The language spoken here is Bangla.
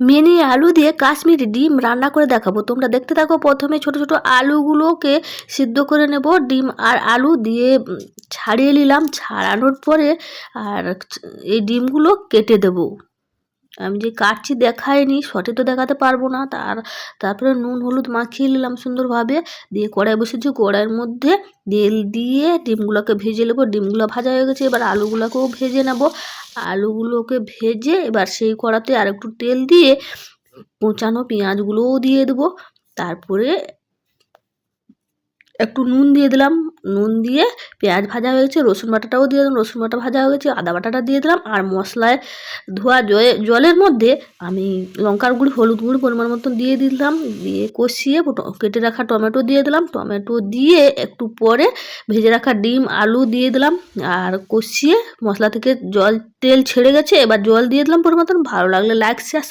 মিনি আলু দিয়ে কাশ্মীরি ডিম রান্না করে দেখাবো। তোমরা দেখতে থাকো। প্রথমে ছোট ছোট আলুগুলোকে সিদ্ধ করে নেব। ডিম আর আলু দিয়ে ছাড়িয়ে নিলাম। ছাড়ানোর পরে আর এই ডিমগুলো কেটে দেব। আমি যে কাটছি দেখাইনি, সঠিক তো দেখাতে পারবো না। তারপরে নুন হলুদ মাখিয়ে নিলাম সুন্দরভাবে। দিয়ে কড়াই বসেছি, কড়াইয়ের মধ্যে তেল দিয়ে ডিমগুলোকে ভেজে নেবো। ডিমগুলো ভাজা হয়ে গেছে, এবার আলুগুলোকেও ভেজে নেব। আলুগুলোকে ভেজে এবার সেই কড়াতে আর একটু তেল দিয়ে কোঁচানো পেঁয়াজগুলোও দিয়ে দেবো। তারপরে একটু নুন দিয়ে দিলাম। নুন দিয়ে পেঁয়াজ ভাজা হয়ে গেছে, রসুন বাটাটাও দিয়ে দিলাম। রসুন বাটা ভাজা হয়ে গেছে, আদা বাটাটা দিয়ে দিলাম। আর মশলায় ধোয়া জলের মধ্যে আমি লঙ্কার গুঁড়ি হলুদ গুঁড়ি পরিমাণ মতন দিয়ে দিলাম। দিয়ে কষিয়ে কেটে রাখা টমেটো দিয়ে দিলাম। টমেটো দিয়ে একটু পরে ভেজে রাখা ডিম আলু দিয়ে দিলাম। আর কষিয়ে মশলা থেকে তেল ছেড়ে গেছে, এবার জল দিয়ে দিলাম পরিমাণ মতন। ভালো লাগলে লাইক শেয়ার